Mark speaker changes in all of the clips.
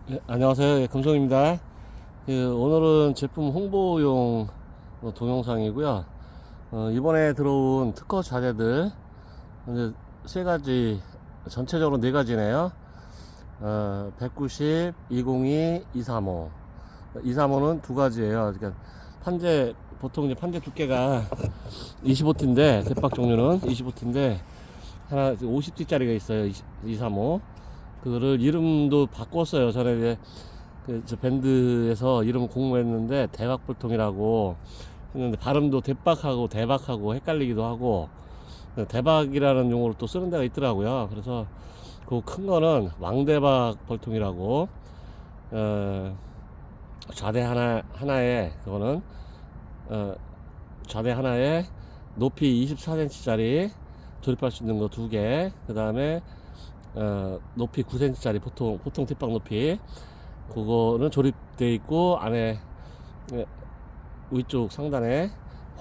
Speaker 1: 네, 안녕하세요. 예, 금성입니다. 오늘은 제품 홍보용 동영상이고요. 이번에 들어온 특허 자재들 이제 세 가지, 전체적으로 네 가지네요. 190, 202, 235. 235는 두 가지예요. 그러니까 보통 이제 판재 두께가 25T인데, 대박 종류는 25T인데, 하나 50T짜리가 있어요. 235. 그거를 이름도 바꿨어요. 전에 이제 저 밴드에서 이름 공모했는데 대박불통이라고 했는데, 발음도 대박하고 대박하고 헷갈리기도 하고, 대박이라는 용어를 또 쓰는 데가 있더라고요. 그래서 그 큰 거는 왕대박 벌통이라고, 어, 좌대 하나에, 그거는 좌대 하나에 높이 24cm짜리 조립할 수 있는 거 두 개, 그 다음에 높이 9cm짜리 보통 뒷박 높이, 그거는 조립되어 있고, 안에 예, 위쪽 상단에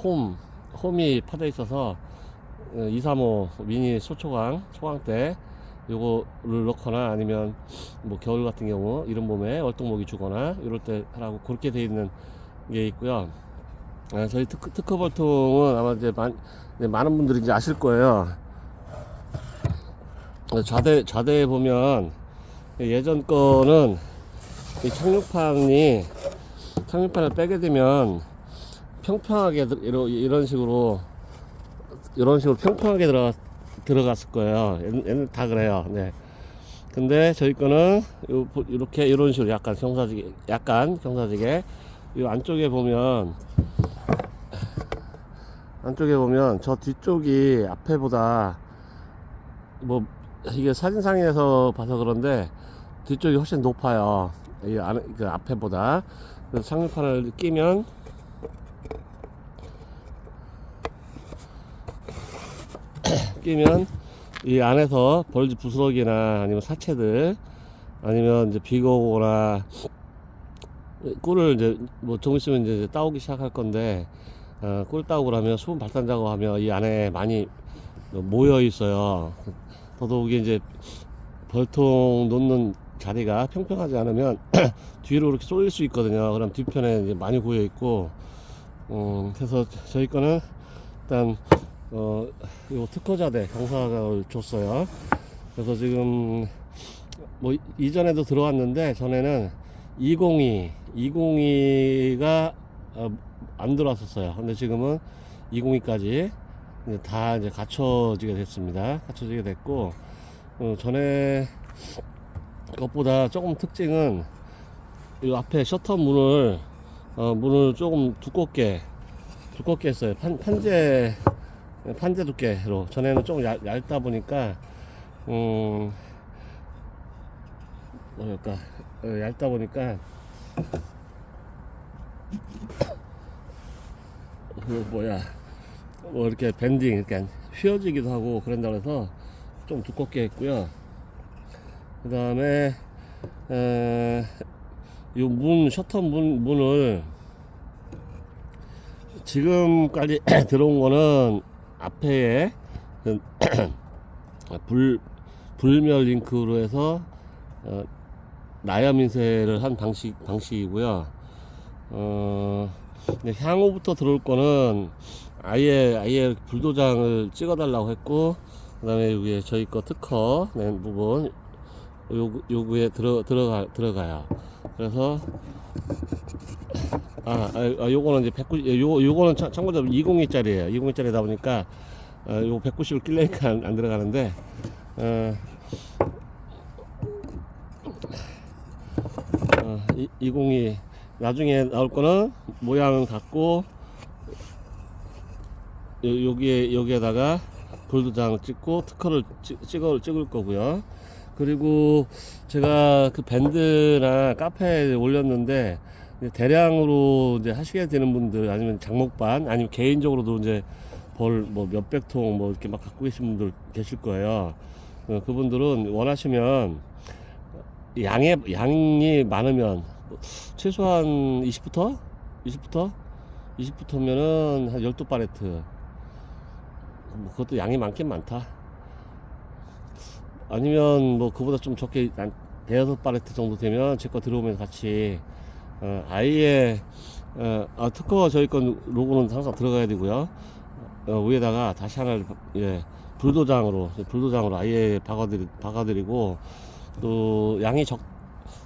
Speaker 1: 홈이 파져 있어서 235 미니 초강대 요거를 넣거나, 아니면 뭐 겨울 같은 경우 이런 봄에 월동목이 주거나 이럴 때 하라고 그렇게 되어 있는 게 있고요. 저희 특허 벌통은 아마 이제 많은 분들이 이제 아실 거예요. 좌대에 보면 예전 거는 이 착륙판을 빼게 되면 평평하게 이런 식으로 평평하게 들어갔을 거예요. 얘는 다 그래요. 네. 근데 저희 거는 이렇게 이런 식으로 약간 경사지게 이 안쪽에 보면 저 뒤쪽이 앞에보다, 뭐 이게 사진상에서 봐서 그런데 뒤쪽이 훨씬 높아요. 그 앞에보다. 그래서 착륙판을 끼면 이 안에서 벌집 부스러기나 아니면 사체들, 아니면 이제 비가 오거나 꿀을 이제 뭐 좀 있으면 이제 따오기 시작할 건데, 꿀 따오고 나면 수분 발산 작업하면 이 안에 많이 모여 있어요. 더더욱이 이제 벌통 놓는 자리가 평평하지 않으면 뒤로 이렇게 쏠릴 수 있거든요. 그럼 뒤편에 이제 많이 고여 있고, 그래서 저희 거는 일단 요 특허자대 강사를 줬어요. 그래서 지금 뭐 이전에도 들어왔는데, 전에는 202가 안 들어왔었어요. 근데 지금은 202까지 다 이제 갖춰지게 됐습니다. 갖춰지게 됐고, 전에 것보다 조금 특징은 이 앞에 셔터 문을 조금 두껍게 했어요. 판재 두께로. 전에는 조금 얇다 보니까, 뭐랄까, 얇다 보니까, 뭐 이렇게 밴딩, 그러니까 휘어지기도 하고 그런다 그래서 좀 두껍게 했고요. 그 다음에, 요 셔터 문을 지금까지 들어온 거는 앞에에 그 불멸 링크로 해서 나염 인쇄를 한 방식이고요. 근데 향후부터 들어올 거는 아예 불도장을 찍어달라고 했고, 그 다음에 여기에 저희 거 특허 낸 부분 요구에 들어가요. 그래서 요거는 이제 190, 요거는 참고로 202짜리예요. 202짜리다 보니까 요거 190을 끼려니까 안 들어가는데, 202 나중에 나올 거는 모양은 같고, 여기에다가 볼도장 찍고 특허를 찍을 거고요. 그리고 제가 그 밴드나 카페에 올렸는데, 대량으로 이제 하시게 되는 분들, 아니면 장목반, 아니면 개인적으로도 이제 뭐 몇백 통 뭐 이렇게 막 갖고 계신 분들 계실 거예요. 그분들은 원하시면 양이 많으면 최소한 20부터면은 한 12팔레트. 그것도 양이 많긴 많다. 아니면 뭐 그보다 좀 적게 대여섯 팔레트 정도 되면 제 거 들어오면서 같이 아예 특허 저희 건 로고는 항상 들어가야 되고요. 위에다가 다시 하나를 예, 불도장으로 아예 박아드리고, 또 양이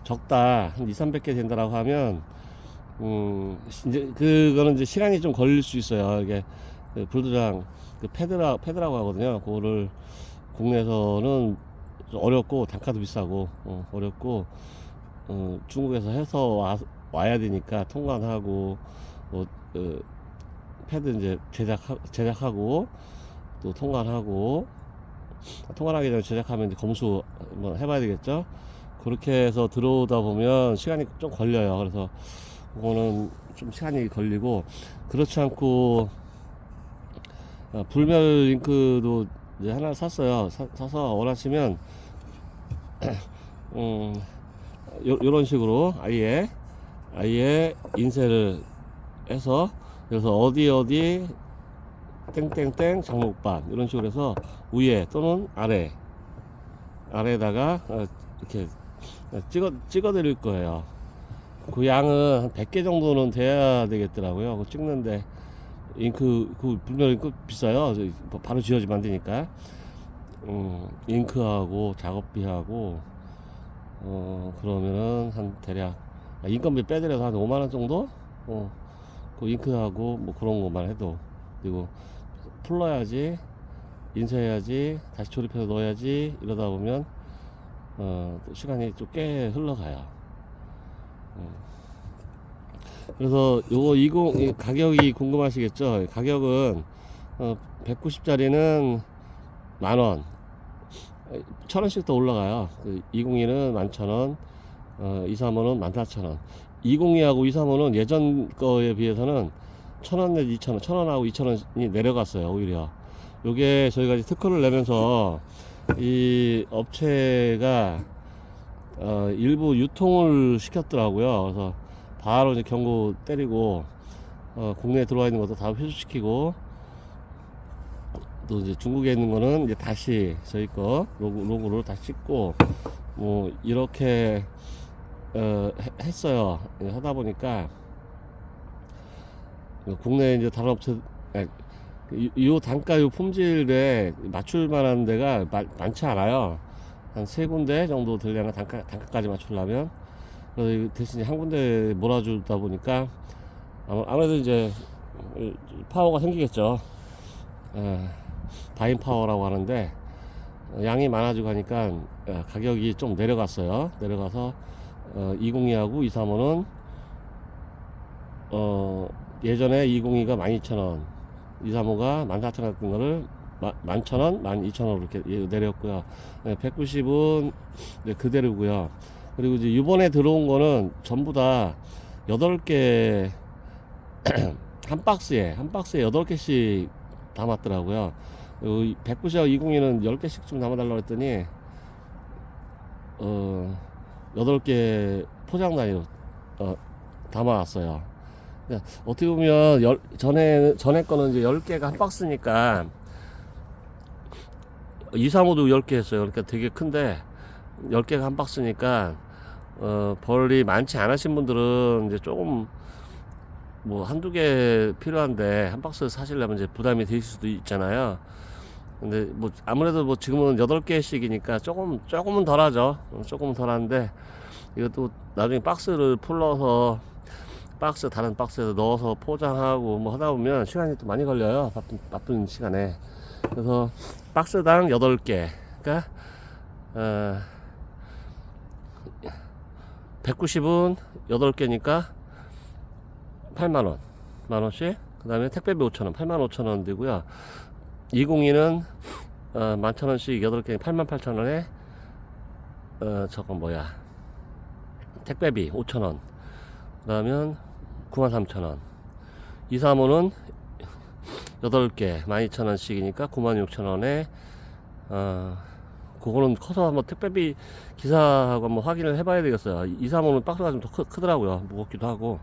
Speaker 1: 적다 한 2, 300개 된다라고 하면 이제 그거는 이제 시간이 좀 걸릴 수 있어요. 이게 그 불도장 그 패드라고 하거든요. 그거를 국내에서는 좀 어렵고 단가도 비싸고 어렵고, 중국에서 해서 와야 되니까 통관하고 뭐 패드 이제 제작하고 또 통관하기 전에 제작하면 이제 검수 뭐 해봐야 되겠죠. 그렇게 해서 들어오다 보면 시간이 좀 걸려요. 그래서 그거는 좀 시간이 걸리고, 그렇지 않고 불멸 잉크도 이제 하나 샀어요. 사서 원하시면 요런 식으로 아예 인쇄를 해서, 그래서 어디 땡땡땡 장목반 이런 식으로 해서 위에 또는 아래에다가 이렇게 찍어 드릴 거예요. 그 양은 한 100개 정도는 돼야 되겠더라고요. 그거 찍는데 잉크, 그 불멸 잉크 비싸요. 바로 지워지면 안 되니까. 잉크하고 작업비하고 그러면은 한 대략 인건비 빼더라도 한 5만원 정도? 그 잉크하고 뭐 그런 것만 해도. 그리고 풀러야지, 인쇄해야지, 다시 조립해서 넣어야지, 이러다 보면 시간이 좀 꽤 흘러가요. 그래서 요거 가격이 궁금하시겠죠? 가격은 190짜리는 만원, 1000원씩 더 올라가요. 그 202는 11,000원, 235는 14,000원. 202하고 235는 예전 거에 비해서는 1,000원 내지 2,000원, 1,000원하고 2,000원이 내려갔어요. 오히려 요게 저희가 이제 특허를 내면서 이 업체가 일부 유통을 시켰더라고요. 그래서 바로 이제 경고 때리고 국내에 들어와 있는 것도 다 회수시키고, 또 이제 중국에 있는 거는 이제 다시 저희 거 로고를 다시 찍고 뭐 이렇게 했어요. 하다 보니까 국내 이제 다른 업체 요 단가 요 품질에 맞출 만한 데가 많지 않아요. 한 세 군데 정도 되려나 단가까지 맞추려면. 대신 한 군데 몰아주다 보니까 아무래도 이제 파워가 생기겠죠. 바인 파워라고 하는데 양이 많아지고 하니까 가격이 좀 내려갔어요. 내려가서 202하고 235는 예전에 202가 12,000원, 235가 14,000원 같은 거를 11,000원, 12,000원 이렇게 내렸고요. 190은 그대로고요. 그리고 이제 이번에 들어온 거는 전부 다 8개 한 박스에 8개씩 담았더라고요. 190하고 202는 10개씩 좀 담아달라고 했더니 8개 포장 단위로 담아왔어요. 어떻게 보면 전에 거는 이제 10개가 한 박스니까 235도 10개 했어요. 그러니까 되게 큰데 10개가 한 박스니까 벌이 많지 않으신 분들은 이제 조금 뭐 한두 개 필요한데 한 박스 사시려면 이제 부담이 되실 수도 있잖아요. 근데 뭐 아무래도 뭐 지금은 8개씩이니까 조금은 덜하죠. 조금은 덜한데, 이것도 나중에 박스를 풀러서 다른 박스에서 넣어서 포장하고 뭐 하다 보면 시간이 또 많이 걸려요. 바쁜 시간에. 그래서 박스당 8개, 그러니까 190은 8개니까 8만원, 만원씩. 그 다음에 택배비 5,000원, 85,000원 되고요. 202는 11,000원씩 8개 88,000원에 저거 뭐야, 택배비 5,000원, 그러면 93,000원. 235는 8개 12,000원씩이니까 96,000원에 그거는 커서 한번 택배비 기사하고 한번 확인을 해봐야 되겠어요. 235는 박스가 좀 더 크더라고요. 무겁기도 하고.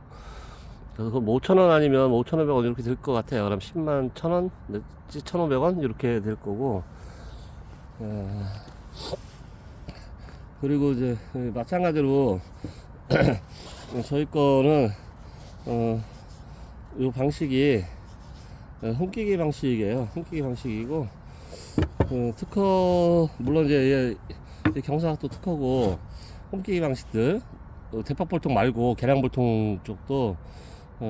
Speaker 1: 그래서 5,000원 아니면 5,500원 이렇게 될 것 같아요. 그럼 10만 1,000원 내지 1,500원 이렇게 될 거고. 그리고 이제 마찬가지로 저희 거는 요 방식이 홈끼기 방식이에요. 홈끼기 방식이고 특허 물론 이제 경사각도 특허고 홈끼기 방식들 대파볼통 말고 계량볼통 쪽도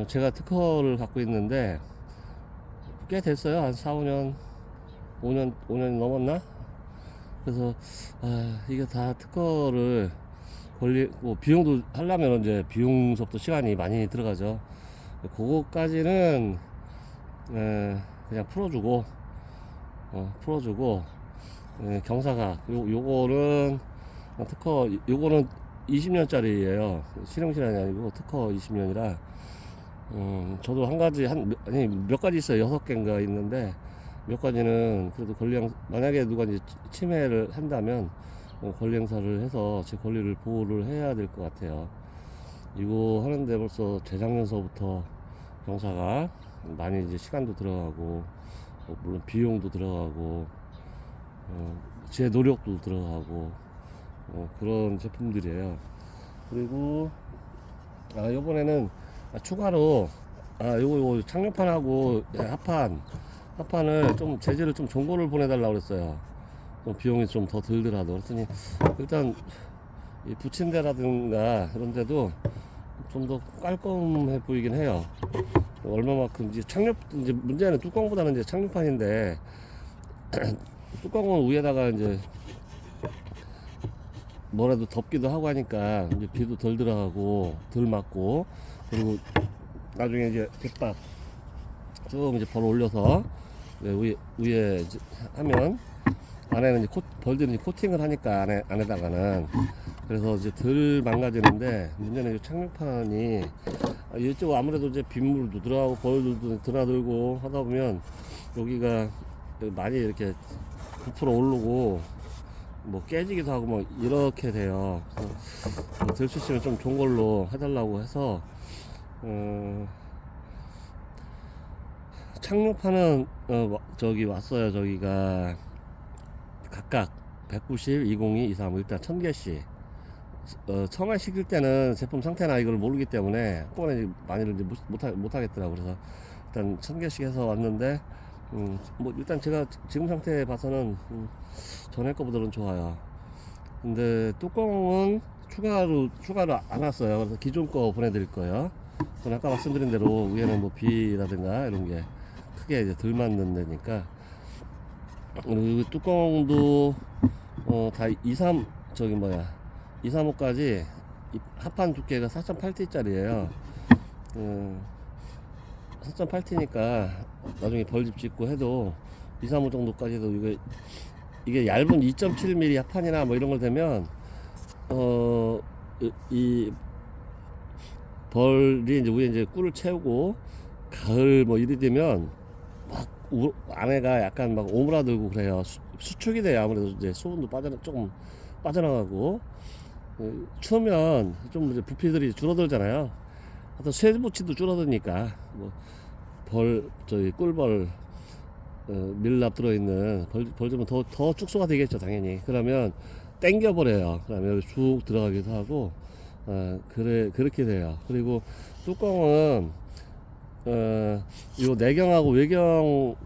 Speaker 1: 제가 특허를 갖고 있는데 꽤 됐어요. 한 4, 5년 넘었나? 그래서 이게 다 특허를 걸리고 비용도 하려면 이제 비용서부터 시간이 많이 들어가죠. 그거까지는 그냥 풀어주고 경사각 요거는 특허 요거는 20년짜리예요. 실용실험이 아니고 특허 20년이라 저도 한 가지 아니 몇 가지 있어요. 6개인가 있는데 몇 가지는 그래도 권리 만약에 누가 이제 침해를 한다면 권리 행사를 해서 제 권리를 보호를 해야 될 것 같아요. 이거 하는데 벌써 재작년서부터 경사가 많이 이제 시간도 들어가고 물론 비용도 들어가고 제 노력도 들어가고 그런 제품들이에요. 그리고 요번에는 추가로 요거 착륙판하고 합판을 좀 재질을 좀 좋은 거를 보내달라고 그랬어요. 좀 비용이 좀 더 들더라도. 그랬더니 일단 이 붙인 데라든가 이런 데도 좀 더 깔끔해 보이긴 해요. 얼마만큼 이제 문제는 뚜껑보다는 이제 착륙판인데 뚜껑은 위에다가 이제 뭐라도 덮기도 하고 하니까 이제 비도 덜 들어가고 덜 맞고, 그리고 나중에 이제 갯박 쭉 이제 벌 올려서 위에 이제 하면 안에는 이제 벌들이 코팅을 하니까 안에다가는 그래서 이제 덜 망가지는데, 문제는 이 착륙판이 이쪽 아무래도 이제 빗물도 들어가고 벌들도 드나들고 하다 보면 여기가 많이 이렇게 부풀어 오르고 뭐 깨지기도 하고 뭐 이렇게 돼요. 그래서 들 수 있으면 좀 좋은 걸로 해달라고 해서 착륙판은 저기 왔어요. 저기가 각각 190, 202, 235 일단 1000개씩 처음에 시킬 때는 제품 상태나 이걸 모르기 때문에 한번에 많이를 이제 못하겠더라고. 그래서 일단 1000개씩 해서 왔는데 뭐 일단 제가 지금 상태 봐서는 전에 거보다는 좋아요. 근데 뚜껑은 추가로 안 왔어요. 그래서 기존 거 보내드릴 거예요. 그건 아까 말씀드린 대로 위에는 뭐 비라든가 이런 게 크게 이제 덜 맞는 데니까. 그리고 뚜껑도 다 235까지 합판 두께가 4.8T 짜리예요. 4.8T니까 나중에 벌집 짓고 해도 235 정도까지도 이게 얇은 2.7mm 합판이나 뭐 이런 걸 되면 이 벌이 이제 위에 이제 꿀을 채우고 가을 뭐 이리 되면 막 안에가 약간 막 오므라들고 그래요. 수축이 돼요. 아무래도 이제 수온도 조금 빠져나가고 추우면 좀 이제 부피들이 줄어들잖아요. 하여튼 쇠붙이도 줄어드니까 뭐 저희 꿀벌 밀랍 들어있는 벌집은 더 축소가 되겠죠, 당연히. 그러면 땡겨버려요. 그러면 쭉 들어가기도 하고 그렇게 돼요. 그리고 뚜껑은 요 내경하고 외경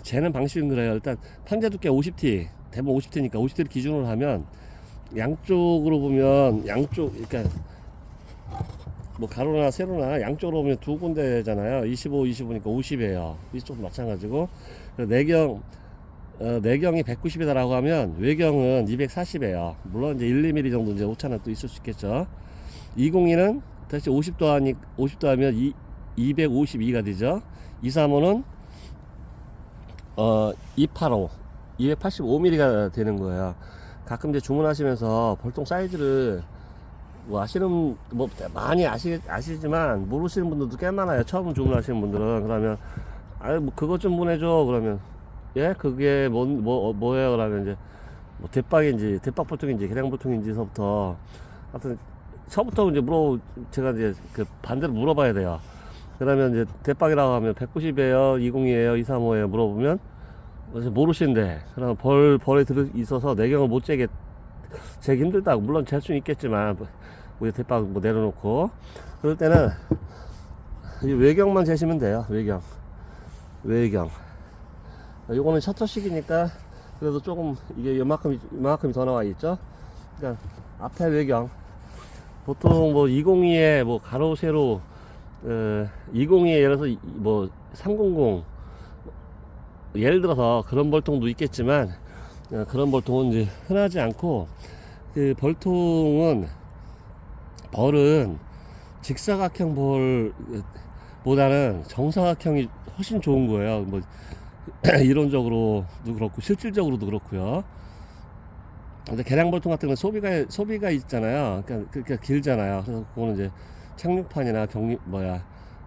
Speaker 1: 재는 방식은 그래요. 일단 판재 두께 50T, 대부분 50T니까 50T를 기준으로 하면 양쪽으로 보면 그러니까 뭐 가로나 세로나 양쪽으로 보면 두 군데잖아요. 25니까 50이에요. 이쪽도 마찬가지고. 내경이 190이다라고 하면 외경은 240이에요. 물론 이제 1, 2mm 정도 이제 오차는 또 있을 수 있겠죠. 202는 다시 50도 하면 252가 되죠. 235는 285, 285mm가 되는 거예요. 가끔 이제 주문하시면서 벌통 사이즈를 뭐 많이 아시지만 모르시는 분들도 꽤 많아요. 처음 주문하시는 분들은. 그러면 뭐 그것 좀 보내줘. 그러면 그게 뭐예요? 그러면 이제 뭐 대박볼통인지 계량볼통인지서부터 하여튼 처음부터 이제 제가 이제 그 반대로 물어봐야 돼요. 그러면 이제 대박이라고 하면 190이에요, 202에요, 235에요 물어보면 모르시는데, 그럼 벌에 들어 있어서 내경을 못 재게 재기 힘들다고. 물론 잴 수는 있겠지만 우리 대박 뭐 내려놓고 그럴 때는 이 외경만 재시면 돼요. 외경 요거는 셔터식이니까 그래도 조금 이게 요만큼이 더 나와 있죠. 그러니까 앞에 외경 보통 뭐 202에 뭐 가로 세로 202에 예를 들어서 뭐 300 예를 들어서 그런 벌통도 있겠지만 그런 벌통은 이제 흔하지 않고 그 벌은 직사각형 벌보다는 정사각형이 훨씬 좋은 거예요. 뭐 이론적으로도 그렇고 실질적으로도 그렇고요. 근데 개량벌통 같은 경우는 소비가 있잖아요. 그러니까 길잖아요. 그래서 그거는 이제 착륙판이나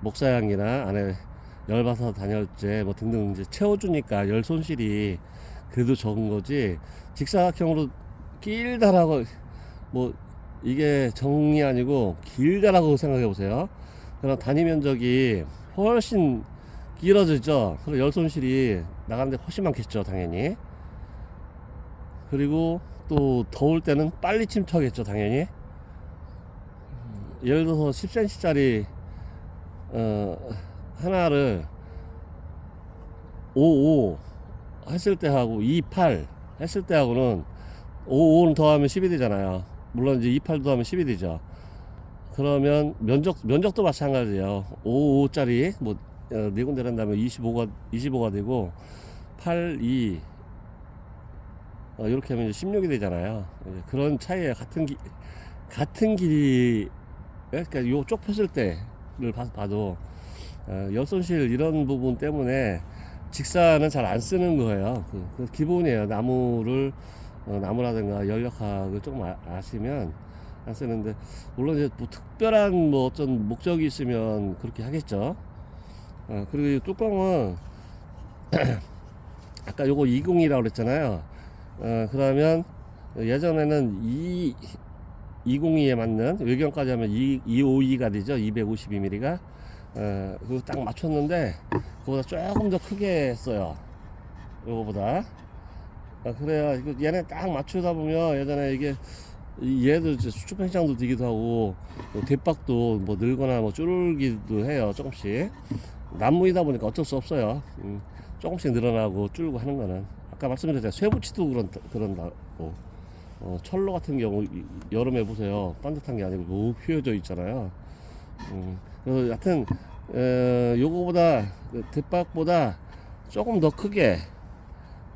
Speaker 1: 목사양이나 안에 열받아서 단열재 뭐 등등 이제 채워주니까 열 손실이 그래도 적은 거지. 직사각형으로 길다라고 뭐 이게 정이 아니고 길다라고 생각해 보세요. 그럼 단위 면적이 훨씬 길어지죠. 그럼 열 손실이 나가는데 훨씬 많겠죠, 당연히. 그리고 또 더울 때는 빨리 침투하겠죠, 당연히. 예를 들어서 10cm 짜리 하나를 55 했을 때 하고 28 했을 때 하고는 55는 더하면 10이 되잖아요. 물론 이제 28 더하면 10이 되죠. 그러면 면적도 마찬가지예요. 55짜리 뭐 네 군데 한다면 25가 되고 8, 2 이렇게 하면 이제 16이 되잖아요. 그런 차이에 같은 길이 그러니까 요 쪽 폈을 때를 봐도 열손실 이런 부분 때문에 직사는 잘 안 쓰는 거예요. 그 기본이에요. 나무라든가 연력학을 조금 아시면 안 쓰는데, 물론 이제 뭐 특별한 뭐 어떤 목적이 있으면 그렇게 하겠죠. 그리고 이 뚜껑은 아까 요거 20이라고 그랬잖아요. 그러면 예전에는 202에 맞는 외경까지 하면 252가 되죠. 252mm가. 그거 딱 맞췄는데 그거보다 조금 더 크게 했어요. 요거보다. 그래야 이거 얘네 딱 맞추다 보면 예전에 이게 얘도 이제 수축 팽창도 되기도 하고 뒷박도 뭐 늘거나 뭐 줄기도 해요. 조금씩. 나무이다 보니까 어쩔 수 없어요. 조금씩 늘어나고 줄고 하는 거는 아까 말씀드렸잖아요. 쇠붙이도 그런다고. 철로 같은 경우 여름에 보세요. 반듯한 게 아니고 너무 휘어져 있잖아요. 그래서 여하튼 요거보다 뒷박보다 조금 더 크게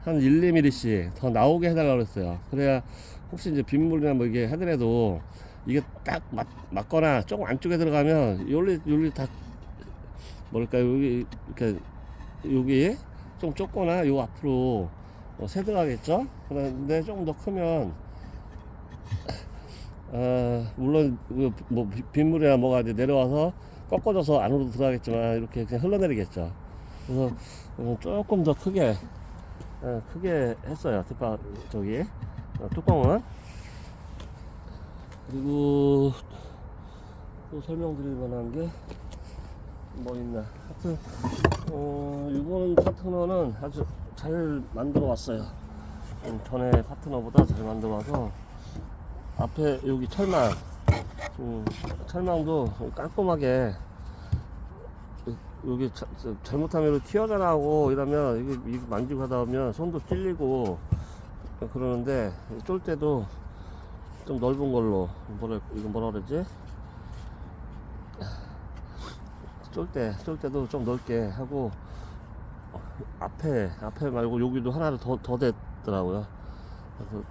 Speaker 1: 한 1, 2mm씩 더 나오게 해달라고 그랬어요. 그래야 혹시 이제 빗물이나 뭐 이게 하더라도 이게 딱 맞거나 조금 안쪽에 들어가면 요리 다 뭐랄까 여기 이렇게 여기 좀 좁거나 요 앞으로 새 들어가겠죠. 그런데 조금 더 크면 물론 뭐 빗물이나 뭐가 이제 내려와서 꺾어져서 안으로 들어가겠지만 이렇게 그냥 흘러내리겠죠. 그래서 조금 더 크게 했어요. 저기 뚜껑은. 그리고 또 설명드릴 만한 게 뭐 있나. 하여튼 이번 파트너는 아주 잘 만들어 왔어요. 전에 파트너보다 잘 만들어 와서 앞에 여기 철망도 깔끔하게, 여기 잘못하면 이렇게 튀어져 나오고 이러면 이게 만지고 하다 보면 손도 찔리고 그러는데, 쫄 때도 좀 넓은 걸로 이거 뭐라 그러지? 쫄 때도 좀 넓게 하고, 앞에 말고 여기도 하나를 더 됐더라고요. 그래서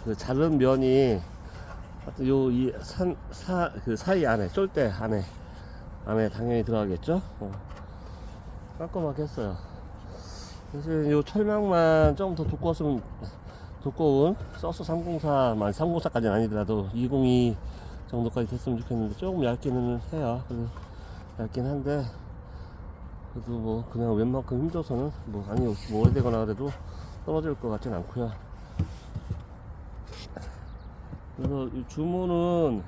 Speaker 1: 그 자른 면이 하여튼 그 사이 안에 쫄대 안에 당연히 들어가겠죠. 깔끔하게 했어요. 그래서 요 철망만 조금 더 두꺼운 서스 304까지는 아니더라도 202 정도까지 됐으면 좋겠는데, 조금 얇기는 해요. 그래서 얇긴 한데 그래도 뭐 그냥 웬만큼 힘줘서는 뭐 오래되거나 그래도 떨어질 것 같진 않고요. 그래서 이 주문은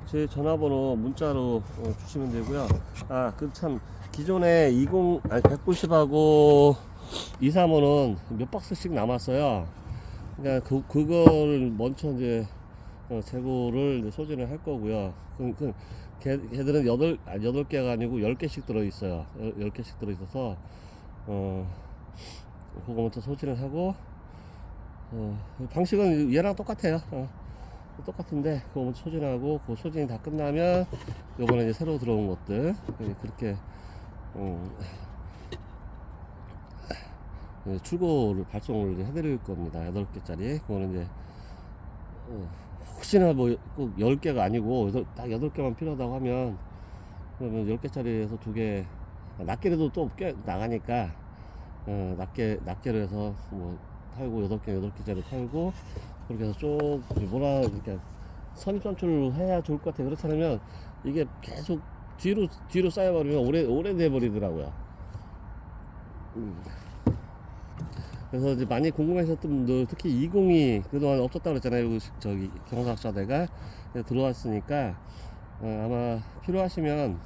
Speaker 1: 제 전화번호 문자로 주시면 되고요. 그 참 기존에 190하고 235는 몇 박스씩 남았어요. 그러니까 그거를 먼저 이제 재고를 이제 소진을 할 거고요. 걔들은 8개가 아니고 10개씩 들어있어요. 10개씩 들어있어서, 그거 먼저 소진을 하고, 방식은 얘랑 똑같아요. 똑같은데, 그거 먼저 소진하고, 그 소진이 다 끝나면, 요번에 이제 새로 들어온 것들, 그렇게, 출고를 발송을 이제 해드릴 겁니다. 8개짜리. 그거는 이제, 혹시나 뭐 꼭 10개가 아니고 딱 8개만 필요하다고 하면 그러면 10개짜리에서 2개 낱개라도 또 꽤 나가니까 낱개로 해서 뭐 팔고 8개짜리 팔고 그렇게 해서 쭉 뭐라 이렇게 선입 선출을 해야 좋을 것 같아요. 그렇지 않으면 이게 계속 뒤로 쌓여버리면 오래돼 버리더라고요. 그래서 이제 많이 궁금해하셨던 분들, 특히 20이 그동안 없었다고 그랬잖아요. 저기 경사학자대가 들어왔으니까 아마 필요하시면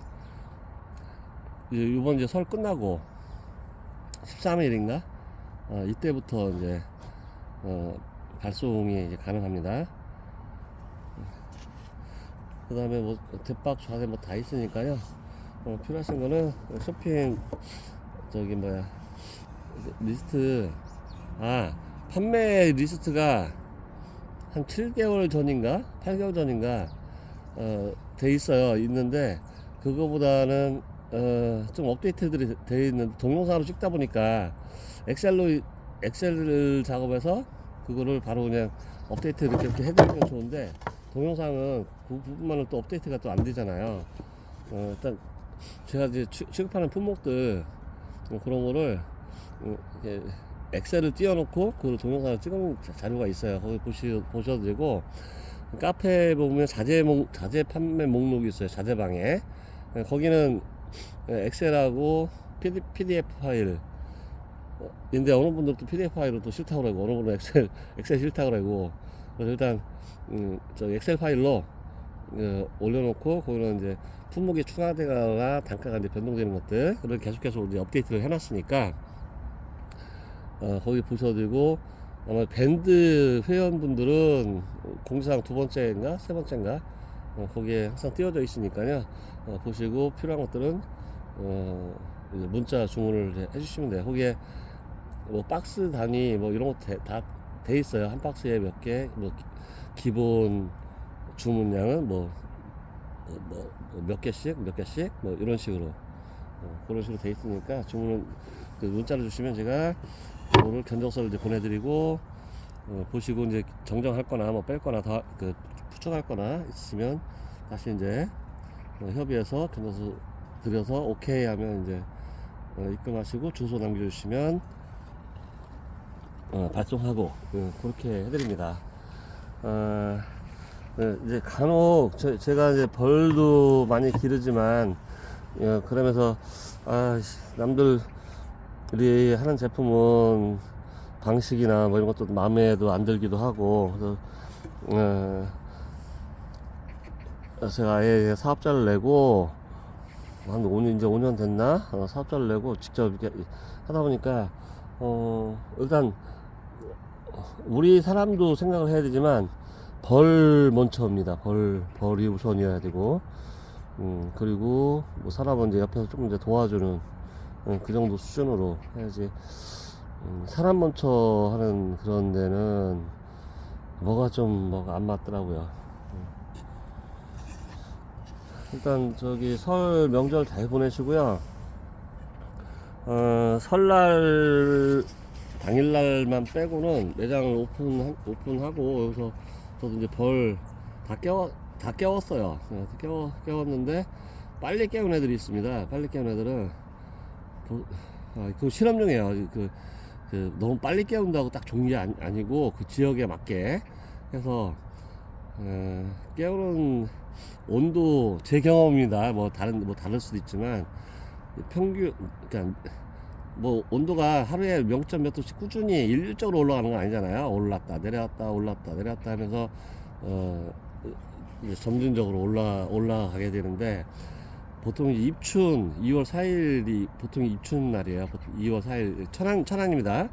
Speaker 1: 이번 이제 설 끝나고 13일인가 이때부터 이제 발송이 이제 가능합니다. 그 다음에 뭐 대박 좌대 뭐 다 있으니까요. 필요하신 거는 쇼핑 저기 뭐야 리스트, 판매 리스트가 한 7개월 전인가 8개월 전인가 돼 있어요. 있는데 그거보다는 좀 업데이트들이 돼 있는 동영상으로 찍다 보니까 엑셀 작업해서 그거를 바로 그냥 업데이트 이렇게 해드리면 좋은데, 동영상은 그 부분만은 또 업데이트가 또 안 되잖아요. 일단 제가 이제 취급하는 품목들 그런 거를 이렇게 엑셀을 띄워놓고 그 동영상을 찍은 자료가 있어요. 거기 보셔도 되고, 카페에 보면 자재 판매 목록이 있어요. 자재방에. 거기는 엑셀하고 PDF 파일 인데, 어느 분들은 PDF 파일은 또 싫다고 그러고, 어느 분은 엑셀 싫다고 그러고. 그래서 일단 저 엑셀 파일로 올려놓고, 거기는 이제 품목이 추가되거나 단가가 이제 변동되는 것들, 그걸 계속해서 이제 업데이트를 해놨으니까 거기 보셔도 되고, 아마 밴드 회원분들은 공지사항 2번째인가 3번째인가 거기에 항상 띄워져 있으니까요. 보시고 필요한 것들은 이제 문자 주문을 해주시면 돼요. 거기에 뭐 박스 단위 뭐 이런 거 다 돼 있어요. 한 박스에 몇 개, 뭐 기본 주문량은 뭐 몇 개씩 뭐 이런 식으로 그런 식으로 돼 있으니까, 주문은 그 문자를 주시면 제가 오늘 견적서를 이제 보내드리고, 보시고 이제 정정할 거나 뭐 뺄 거나 더 추천할 거나 있으면 다시 이제 협의해서 견적서 드려서 오케이 하면 이제 입금하시고 주소 남겨주시면 발송하고 그렇게 해드립니다. 이제 간혹 제가 이제 벌도 많이 기르지만, 그러면서 남들이 하는 제품은 방식이나 뭐 이런 것도 마음에도 안 들기도 하고, 그래서 제가 아예 사업자를 내고 한 5년, 이제 5년 됐나? 사업자를 내고 직접 이렇게 하다 보니까 일단 우리 사람도 생각을 해야 되지만 벌 먼저입니다. 벌이 우선이어야 되고, 그리고 뭐 사람은 이제 옆에서 조금 이제 도와주는 그 정도 수준으로 해야지. 사람 먼저 하는 그런 데는 뭐가 안 맞더라고요. 일단 저기 설 명절 잘 보내시고요. 설날 당일날만 빼고는 매장을 오픈하고, 여기서 저도 이제 벌 다 깨웠어요. 깨웠는데 빨리 깨운 애들이 있습니다. 빨리 깨운 애들은 그 실험용이에요. 너무 빨리 깨운다고 딱 좋은 게 아니고, 그 지역에 맞게 해서 깨우는 온도, 제 경험입니다. 뭐 다를 수도 있지만, 평균 그러니까 뭐 온도가 하루에 0점 몇 도씩 꾸준히 일률적으로 올라가는 건 아니잖아요. 올랐다 내렸다 하면서 이제 점진적으로 올라가게 되는데, 보통 입춘 2월 4일이 보통 입춘 날이에요. 보통 2월 4일 천안입니다.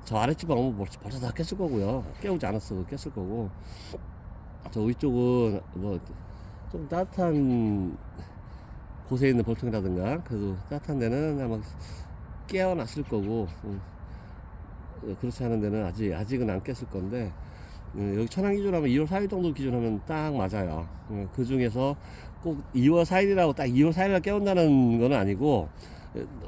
Speaker 1: 저 아랫집은 오면 벌써 다 깼을 거고요. 깨우지 않았어도 깼을 거고, 저 위쪽은 뭐 좀 따뜻한 곳에 있는 벌통이라든가 그래도 따뜻한 데는 아마 깨어났을 거고, 그렇지 않은 데는 아직은 안 깼을 건데, 여기 천안 기준하면 2월 4일 정도 기준하면 딱 맞아요. 그 중에서 꼭 2월 4일이라고 딱 2월 4일날 깨운다는 건 아니고,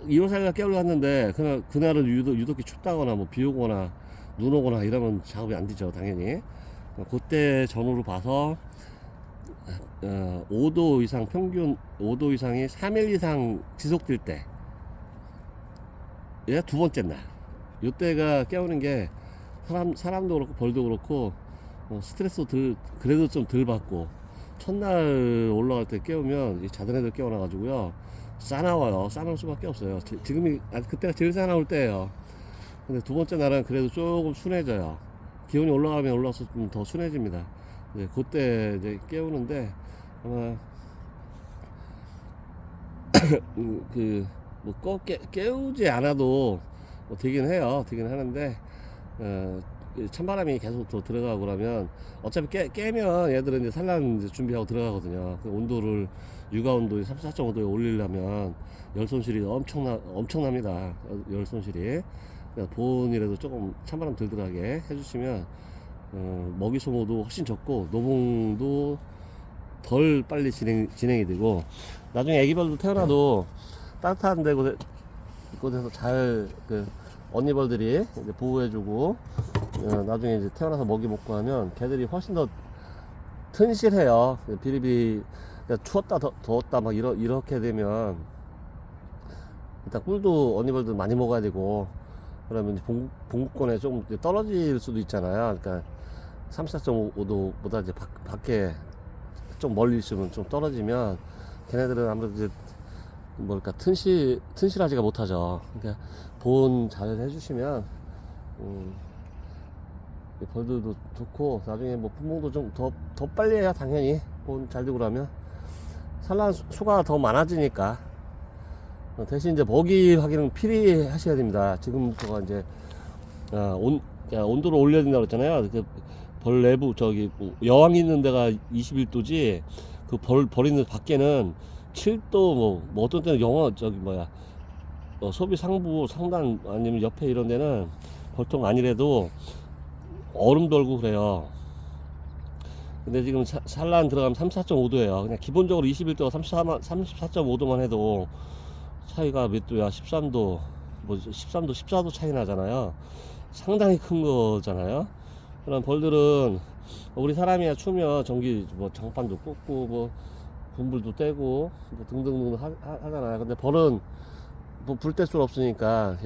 Speaker 1: 2월 4일날 깨우려 했는데 그날은 유독히 춥다거나 뭐 비 오거나 눈 오거나 이러면 작업이 안 되죠, 당연히. 그때 전후로 봐서 5도 이상, 평균 5도 이상이 3일 이상 지속될 때, 얘 두 번째 날, 요때가 깨우는 게 사람도 그렇고 벌도 그렇고 스트레스 그래도 좀 덜 받고, 첫날 올라갈 때 깨우면 자던 애들 깨워놔가지고요 싸나워요. 싸나울 수밖에 없어요. 지금이 그때가 제일 싸나울 때예요. 근데 두 번째 날은 그래도 조금 순해져요. 기온이 올라가면 올라서 좀 더 순해집니다. 그때 이제 깨우는데 아마 꼭 깨우지 않아도 되긴 해요. 되긴 하는데 찬바람이 계속 더 들어가고 그러면 어차피 깨면 얘들은 이제 산란 이제 준비하고 들어가거든요. 그 온도를 육아 온도 34.5도에 올리려면 열 손실이 엄청납니다. 열 손실이. 그러니까 보온이라도 조금 찬바람 덜 들어가게 해주시면 먹이 소모도 훨씬 적고 노봉도 덜 빨리 진행이 되고, 나중에 애기벌도 태어나도 따뜻한 곳에서 잘 언니벌들이 이제 보호해주고 나중에 이제 태어나서 먹이 먹고 하면 걔들이 훨씬 더 튼실해요. 비리비 추웠다 더웠다 막 이렇게 되면 일단 꿀도 언니벌도 많이 먹어야 되고, 그러면 이제 봉구권에 좀 떨어질 수도 있잖아요. 그러니까 34.5도보다 이제 밖에 좀 멀리 있으면 좀 떨어지면 걔네들은 아무래도 이제 뭐랄까 튼실하지가 못하죠. 그러니까 보온 잘 해주시면 벌들도 좋고, 나중에 뭐 분봉도 좀 더 빨리 해야 당연히 보온 잘 되고 그러면 산란 수가 더 많아지니까. 대신 이제 먹이 확인은 필히 하셔야 됩니다. 지금부터가 이제 온도를 올려야 된다고 했잖아요. 벌 내부 뭐 여왕 있는 데가 21도지 벌 있는 밖에는 7도 뭐 어떤 때는 소비 상부 상단 아니면 옆에 이런 데는 보통 아니래도 얼음 돌고 그래요. 근데 지금 산란 들어가면 34.5도예요. 그냥 기본적으로 21도가 34.5도만 해도 차이가 몇 도야? 13도, 13도, 14도 차이 나잖아요. 상당히 큰 거잖아요. 그런 벌들은 우리 사람이야 추우면 전기 장판도 꽂고 분불도 떼고 등등등 하잖아요. 근데 벌은 불 뗄 수가 없으니까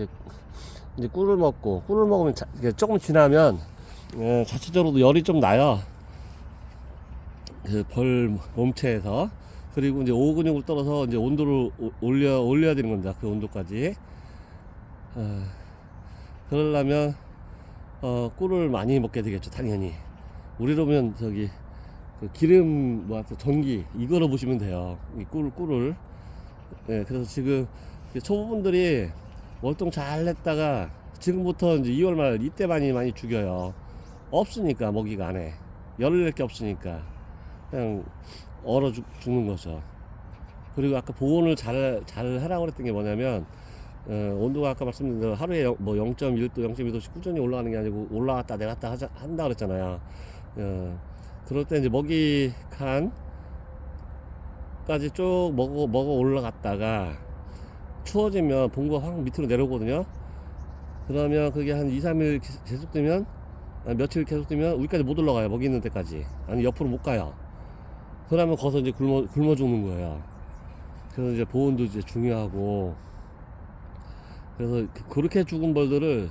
Speaker 1: 이제 꿀을 먹으면 조금 지나면 자체적으로도 열이 좀 나요. 그 벌 몸체에서. 그리고 이제 오후 근육을 떨어서 이제 온도를 올려야 되는 겁니다. 그 온도까지. 그러려면 꿀을 많이 먹게 되겠죠, 당연히. 우리로면 기름 전기 이거로 보시면 돼요. 이 꿀을. 그래서 지금 초보분들이 월동 잘 했다가 지금부터 이제 2월 말 이때 많이 죽여요. 없으니까 먹이가 안에 열을 낼 게 없으니까 그냥 얼어 죽는 거죠. 그리고 아까 보온을 잘 하라고 그랬던 게 뭐냐면, 온도가 아까 말씀드린 대로 하루에 0.1도, 0.2도씩 꾸준히 올라가는 게 아니고 올라갔다 내렸다 한다 그랬잖아요. 그럴 때 이제 먹이 칸까지 쭉 먹어 올라갔다가 추워지면 봉구가 확 밑으로 내려오거든요. 그러면 그게 한 2, 3일 계속되면, 며칠 계속되면 우리까지 못 올라가요. 먹이 있는 데까지. 아니 옆으로 못 가요. 그러면 거기서 이제 굶어 죽는 거예요. 그래서 이제 보온도 이제 중요하고, 그래서 그렇게 죽은 벌들을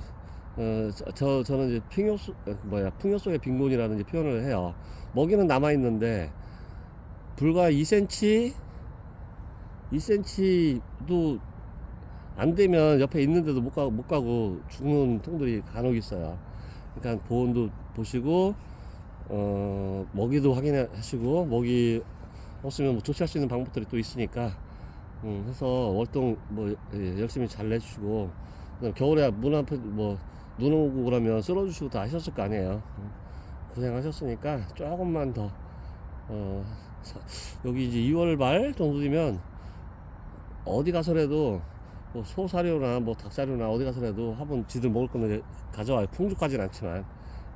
Speaker 1: 저는 이제 풍요 속의 빈곤이라는 이제 표현을 해요. 먹이는 남아 있는데 불과 2cm도 안 되면 옆에 있는데도 못 가고 죽는 통들이 간혹 있어요. 그러니까 보온도 보시고 먹이도 확인하시고, 먹이 없으면 조치할 수 있는 방법들이 또 있으니까 해서 월동 열심히 잘 내주시고, 겨울에 문 앞에 눈 오고 그러면 쓸어주시고 다 하셨을 거 아니에요. 고생하셨으니까 조금만 더 어, 여기 이제 2월 말 정도 되면 어디 가서라도 뭐 소사료나 뭐 닭사료나 어디 가서라도 한번 지들 먹을 거면 가져와요. 풍족하진 않지만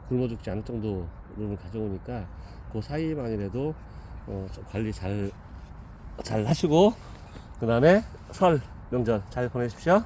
Speaker 1: 굶어 죽지 않을 정도로는 가져오니까 그 사이만이라도 좀 관리 잘 하시고 그 다음에 설 명절 잘 보내십시오.